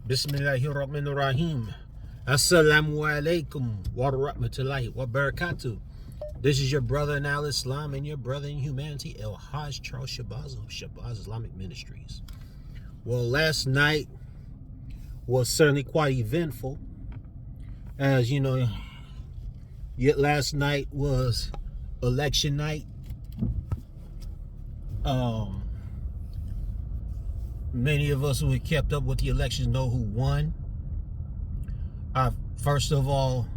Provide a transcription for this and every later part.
Bismillahirrahmanirrahim. Assalamu alaikum wa rahmatullahi wa barakatuh. This is your brother in Al Islam and your brother in humanity, El Hajj Charles Shabazz of Shabazz Islamic Ministries. Well, last night was certainly quite eventful. As you know, yet last night was election night. Many of us who had kept up with the elections know who won. I first of all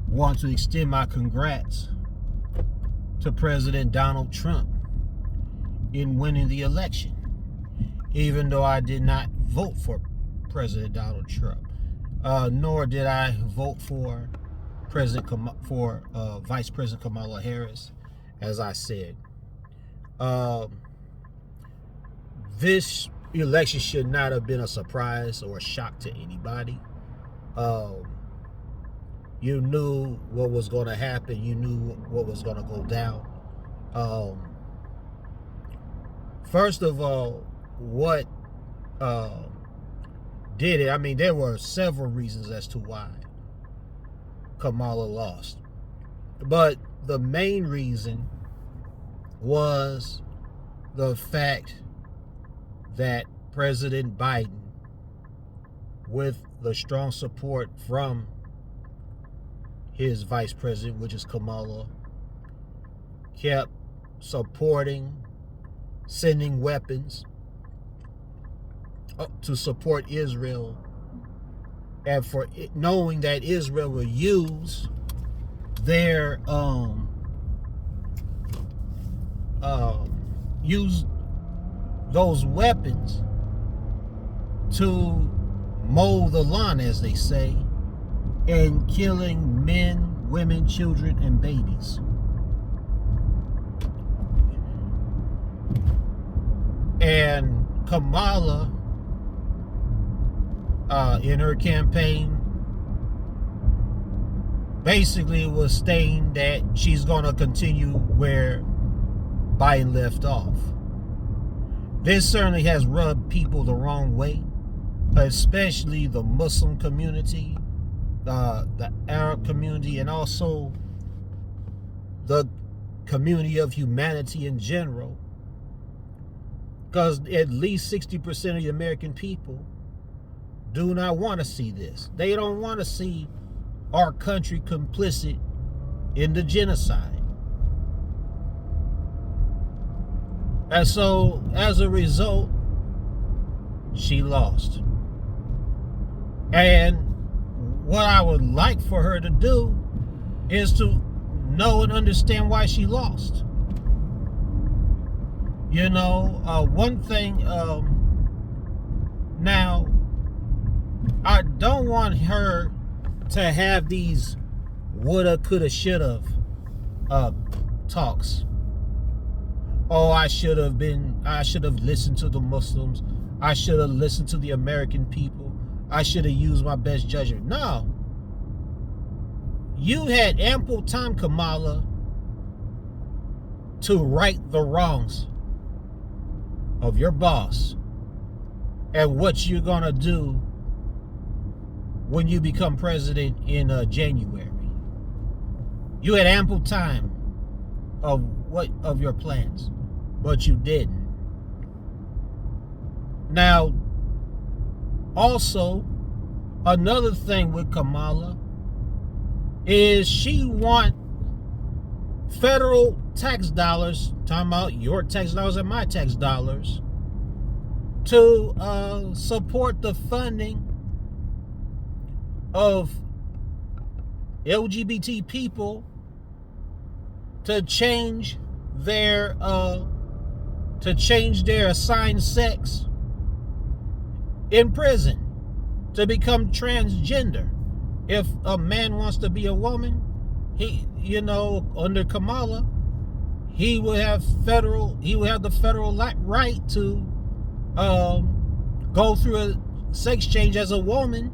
want to extend my congrats to President Donald Trump in winning the election, even though I did not vote for President Donald Trump, nor did I vote for Vice President Kamala Harris, as I said. This election should not have been a surprise or a shock to anybody. You knew what was going to happen. You knew what was going to go down. First of all, what did it? I mean, there were several reasons as to why Kamala lost. But the main reason was the fact that President Biden, with the strong support from his vice president, which is Kamala, kept supporting, sending weapons to support Israel, and for it, knowing that Israel will use their use those weapons to mow the lawn, as they say, and killing men, women, children, and babies. And Kamala, in her campaign, basically was saying that she's going to continue where Biden left off. This certainly has rubbed people the wrong way, especially the Muslim community, the Arab community, and also the community of humanity in general. Because at least 60% of the American people do not want to see this. They don't want to see our country complicit in the genocide. And so, as a result, she lost. And what I would like for her to do is to know and understand why she lost. You know, one thing, now, I don't want her to have these woulda, coulda, shoulda talks. Oh, I should have listened to the Muslims. I should have listened to the American people. I should have used my best judgment. No. You had ample time, Kamala, to right the wrongs of your boss and what you're going to do when you become president in January. You had ample time of your plans, but you didn't. Now, also, another thing with Kamala is she want federal tax dollars, talking about your tax dollars and my tax dollars, to support the funding of LGBT people to change their assigned sex in prison, to become transgender. If a man wants to be a woman, he, under Kamala, he would have the federal right to go through a sex change as a woman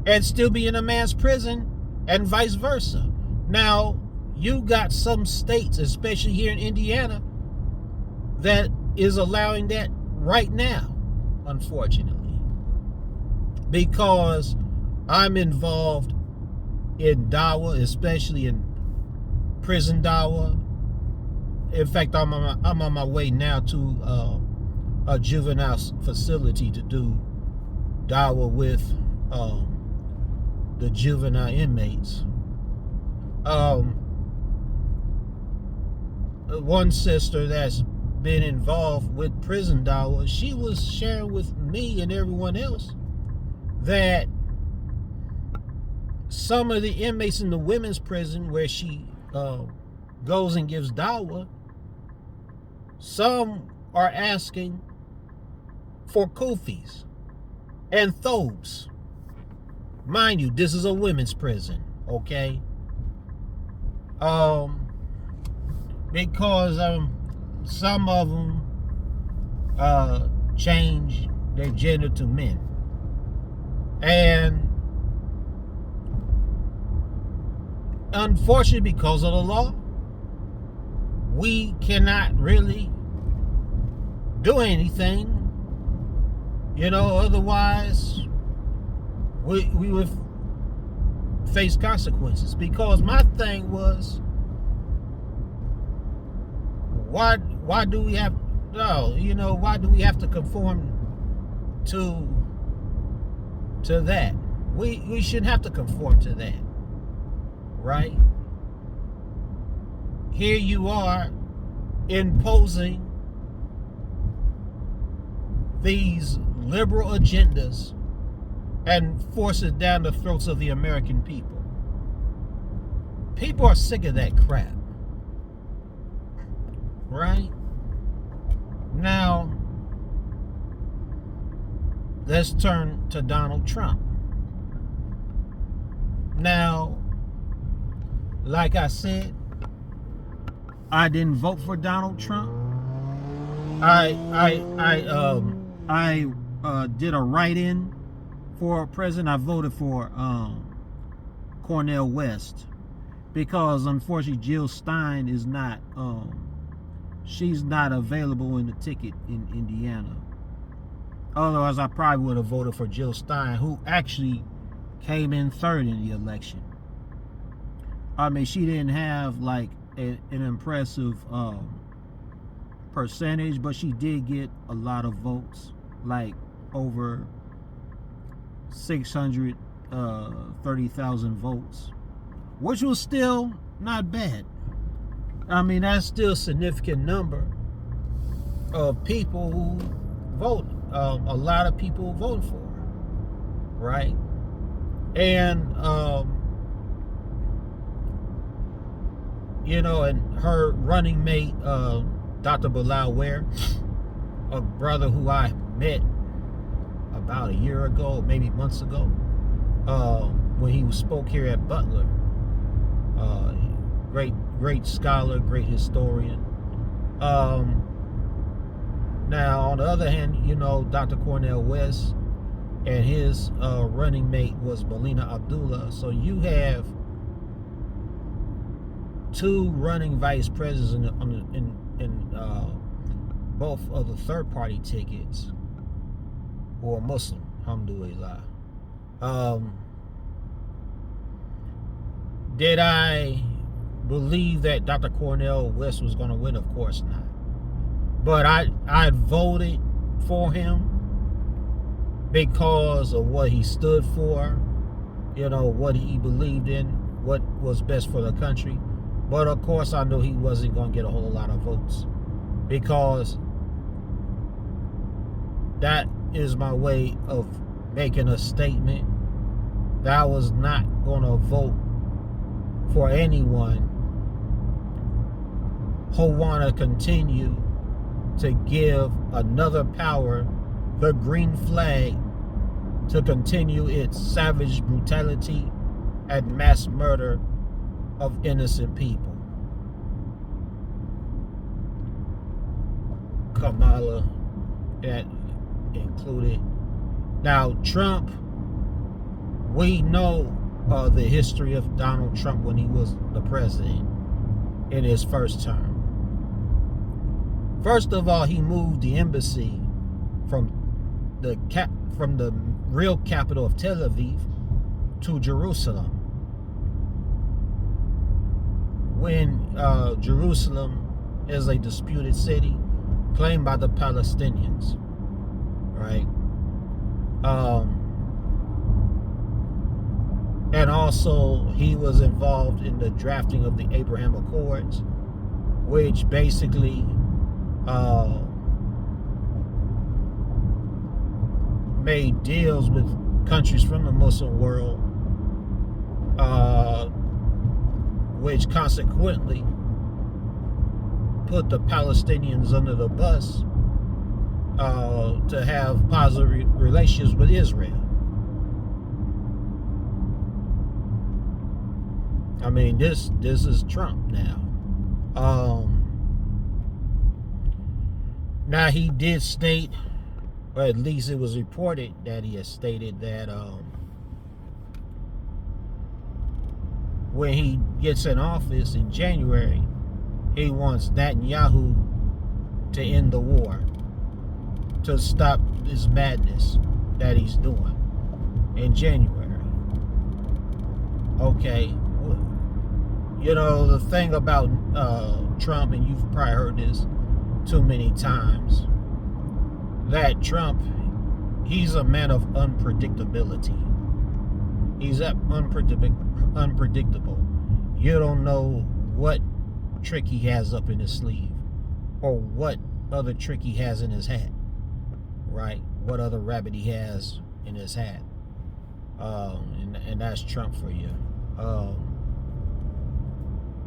and still be in a man's prison, and vice versa. Now, you got some states, especially here in Indiana, that is allowing that right now, unfortunately. because I'm involved in Dawa, especially in prison Dawa. In fact, I'm on my way now to a juvenile facility to do Dawa with the juvenile inmates. One sister that's been involved with prison Dawa, she was sharing with me and everyone else that some of the inmates in the women's prison where she goes and gives Dawa, some are asking for kufis and thobes. Mind you, this is a women's prison, okay? Because some of them change their gender to men. And unfortunately, because of the law, we cannot really do anything, otherwise we would face consequences. Because my thing was, why do we have why do we have to conform to that? We shouldn't have to conform to that, right? Here you are imposing these liberal agendas and force it down the throats of the American people. People are sick of that crap, right? Now, let's turn to Donald Trump. Now, like I said, I didn't vote for Donald Trump. I did a write-in for president. I voted for Cornel West because unfortunately Jill Stein is not she's not available in the ticket in Indiana. Otherwise, I probably would have voted for Jill Stein, who actually came in third in the election. I mean, she didn't have like an impressive percentage, but she did get a lot of votes, like over 630,000 votes, which was still not bad. I mean, that's still a significant number of people who vote. A lot of people vote for her, right? And and her running mate, Dr. Bilal Ware, a brother who I met about a year ago, maybe months ago, when he spoke here at Butler. Great scholar, great historian. Now, on the other hand, Dr. Cornel West and his running mate was Melina Abdullah. So you have two running vice presidents in both of the third-party tickets who are Muslim, alhamdulillah. Did I believe that Dr. Cornel West was going to win? Of course not. But I voted for him because of what he stood for, what he believed in, what was best for the country. But of course, I knew he wasn't going to get a whole lot of votes, because that is my way of making a statement that I was not going to vote for anyone who want to continue to give another power the green flag to continue its savage brutality and mass murder of innocent people. Kamala, that included. Now, Trump, we know the history of Donald Trump when he was the president in his first term. First of all, he moved the embassy from from the real capital of Tel Aviv to Jerusalem. When Jerusalem is a disputed city claimed by the Palestinians, right? And also he was involved in the drafting of the Abraham Accords, which basically made deals with countries from the Muslim world, which consequently put the Palestinians under the bus to have positive relations with Israel. I mean, this is Trump now. Now he did state, or at least it was reported that he has stated that when he gets in office in January, he wants Netanyahu to end the war, to stop this madness that he's doing in January. Okay, you know, the thing about Trump, and you've probably heard this too many times, that Trump, he's a man of unpredictability. He's unpredictable. You don't know what trick he has up in his sleeve, or what other trick he has in his hat, right? What other rabbit he has in his hat. And that's Trump for you.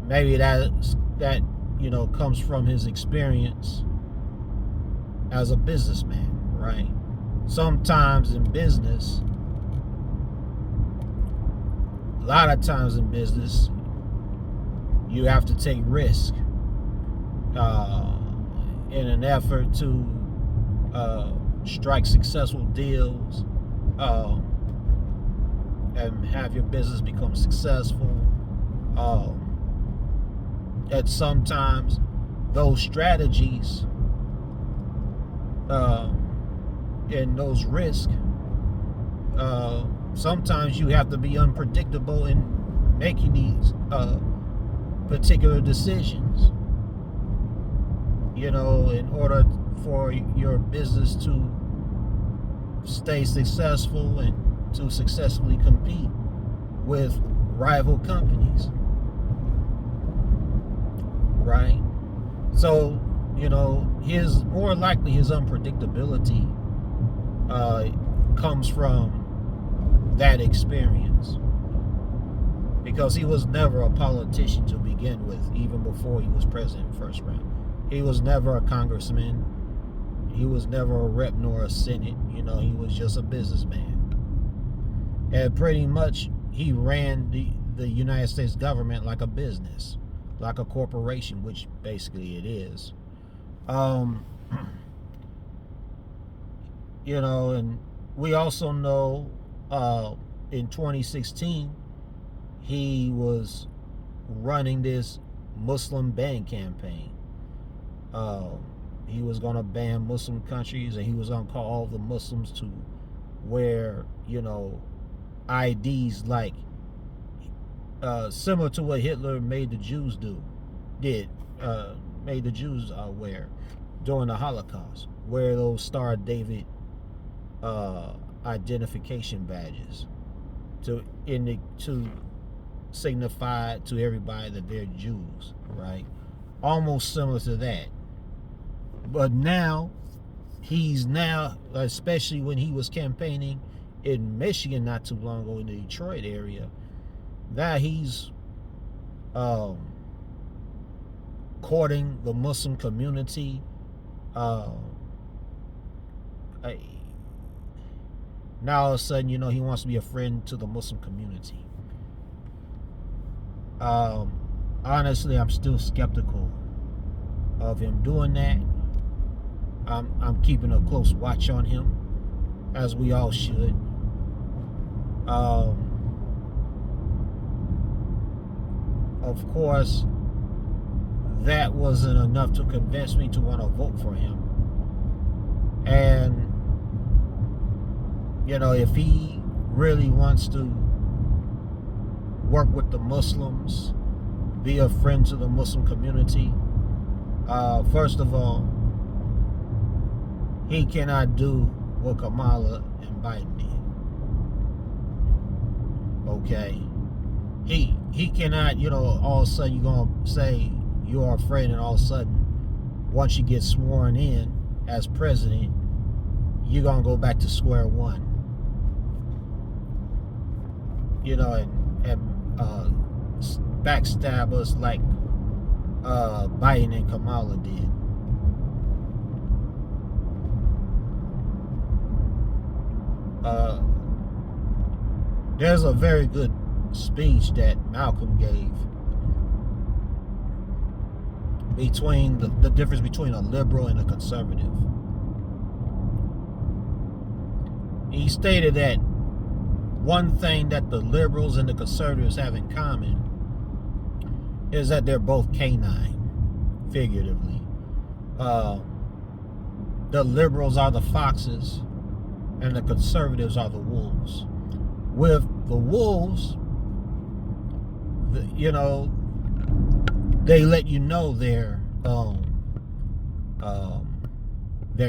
Maybe that you know comes from his experience as a businessman, right? Sometimes in business, a lot of times in business, you have to take risk in an effort to strike successful deals and have your business become successful. And sometimes those strategies and those risks, sometimes you have to be unpredictable in making these particular decisions, you know, in order for your business to stay successful and to successfully compete with rival companies, right? So, you know, more likely his unpredictability comes from that experience, because he was never a politician to begin with, even before he was president first round. He was never a congressman. He was never a rep nor a senate. You know, he was just a businessman. And pretty much he ran the United States government like a business, like a corporation, which basically it is. You know, and we also know in 2016 he was running this Muslim ban campaign. He was going to ban Muslim countries, and he was going to call all the Muslims to wear, you know, IDs like similar to what Hitler made the Jews made the Jews wear during the Holocaust, wear those Star of David identification badges to signify to everybody that they're Jews, right? Almost similar to that. But now, especially when he was campaigning in Michigan not too long ago, in the Detroit area, that he's courting the Muslim community. Now all of a sudden, you know, he wants to be a friend to the Muslim community. Honestly, I'm still skeptical of him doing that. I'm keeping a close watch on him, as we all should. Of course, that wasn't enough to convince me to want to vote for him. And if he really wants to work with the Muslims, be a friend to the Muslim community, first of all, he cannot do what Kamala and Biden did. Okay? He cannot, all of a sudden you're going to say you are a friend, and all of a sudden, once you get sworn in as president, you're going to go back to square one. And backstab us like Biden and Kamala did. There's a very good speech that Malcolm gave between the difference between a liberal and a conservative. He stated that one thing that the liberals and the conservatives have in common is that they're both canine, figuratively. The liberals are the foxes and the conservatives are the wolves. With the wolves, they let you know they're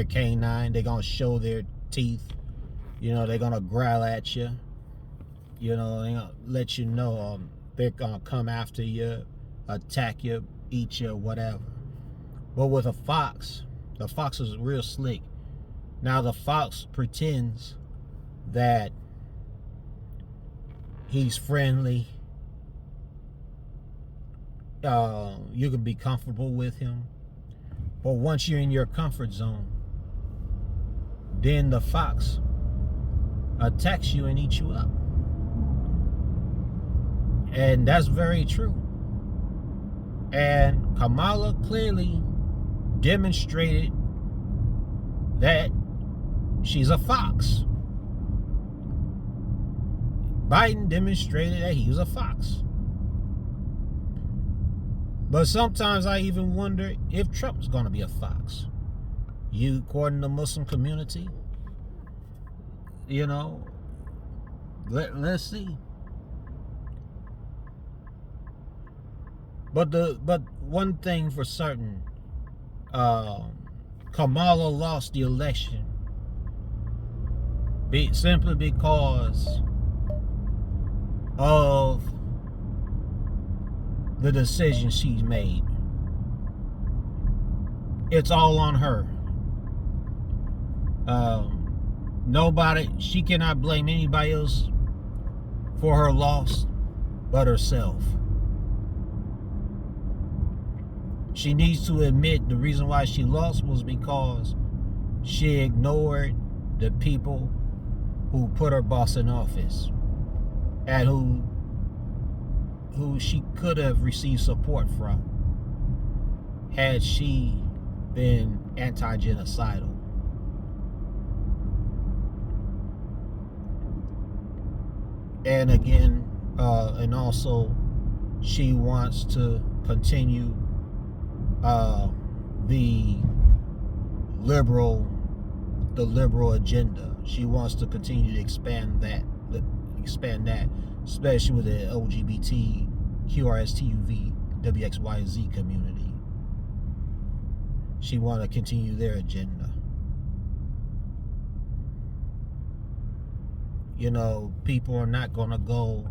canine. They're gonna show their teeth. They're gonna growl at you. They're gonna let you know they're gonna come after you, attack you, eat you, whatever. But with a fox, the fox is real slick. Now the fox pretends that he's friendly. You can be comfortable with him. But once you're in your comfort zone, then the fox attacks you and eats you up. And that's very true. And Kamala clearly demonstrated that she's a fox. Biden demonstrated that he was a fox. But sometimes I even wonder if Trump's going to be a fox. According to the Muslim community, let's see. But one thing for certain, Kamala lost the election simply because of the decision she's made. It's all on her. She cannot blame anybody else for her loss but herself. She needs to admit the reason why she lost was because she ignored the people who put her boss in office and who she could have received support from had she been anti-genocidal. And again, and also she wants to continue the liberal agenda. She wants to continue to expand that, especially with the LGBT, QRSTUV, WXYZ community. She wants to continue their agenda. People are not going to go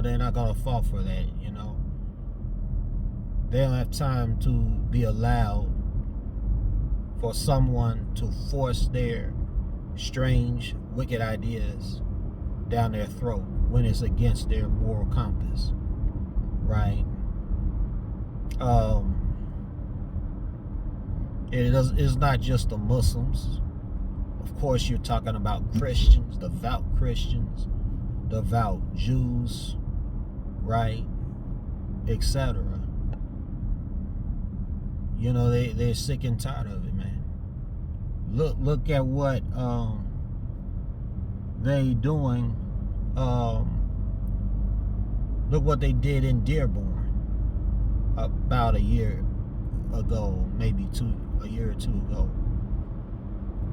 they're not gonna fall for that. They don't have time to be allowed for someone to force their strange, wicked ideas down their throat when it's against their moral compass, right? It's not just the Muslims. Of course, you're talking about Christians, devout Jews, right, etc. They're sick and tired of it, man. Look at what they doing Look what they did in Dearborn about a year ago, maybe a year or two ago.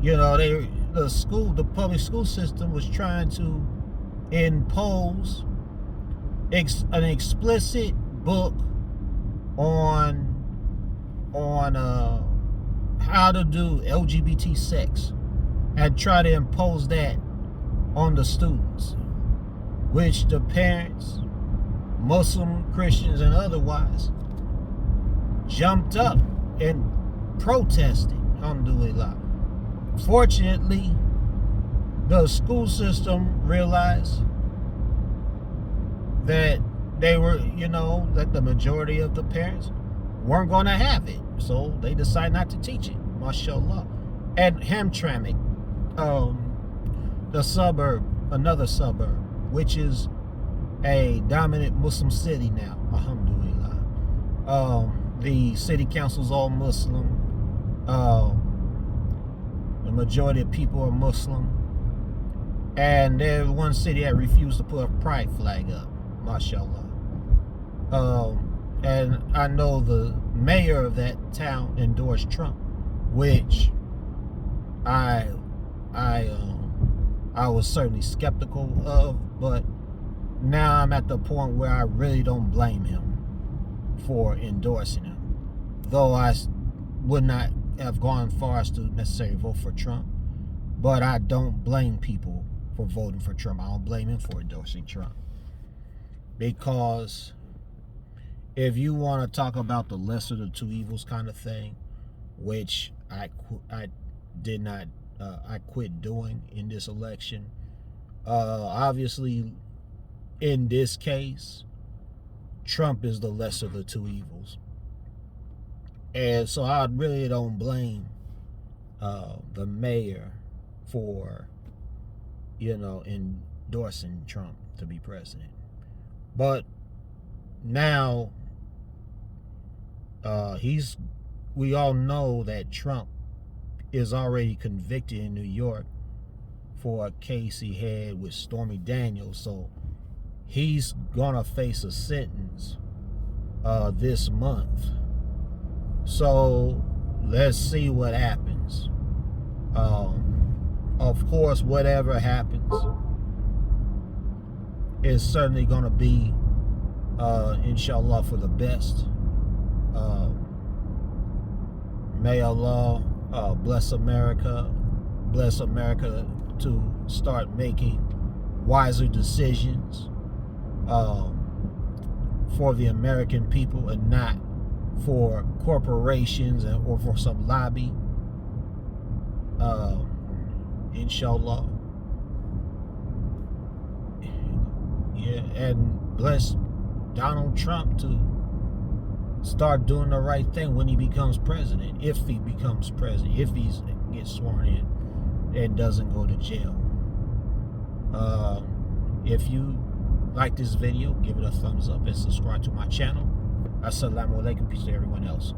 You know, the public school system was trying to impose an explicit book on how to do LGBT sex, and try to impose that on the students, which the parents, Muslim, Christians, and otherwise, jumped up and protested. Alhamdulillah. Fortunately, the school system realized that that the majority of the parents weren't going to have it, so they decided not to teach it. Mashallah. And Hamtramck, another suburb, which is a dominant Muslim city now, alhamdulillah. The city council's all Muslim. The majority of people are Muslim. And there's one city that refused to put a pride flag up, mashallah. And I know the mayor of that town endorsed Trump, which I was certainly skeptical of, but now I'm at the point where I really don't blame him for endorsing him. Though I would not have gone far as to necessarily vote for Trump, but I don't blame people for voting for Trump. I don't blame him for endorsing Trump. Because if you want to talk about the lesser of the two evils kind of thing, which I quit doing in this election, obviously in this case, Trump is the lesser of the two evils. And so I really don't blame the mayor for, endorsing Trump to be president. But now, we all know that Trump is already convicted in New York for a case he had with Stormy Daniels. So he's gonna face a sentence this month. So let's see what happens. Of course, whatever happens is certainly gonna be inshallah for the best. May Allah bless America to start making wiser decisions for the American people, and not for corporations or for some lobby. Inshallah. Yeah, and bless Donald Trump to start doing the right thing when he becomes president, if he becomes president, if he gets sworn in and doesn't go to jail. If you like this video, give it a thumbs up and subscribe to my channel. Assalamu alaikum, peace to everyone else.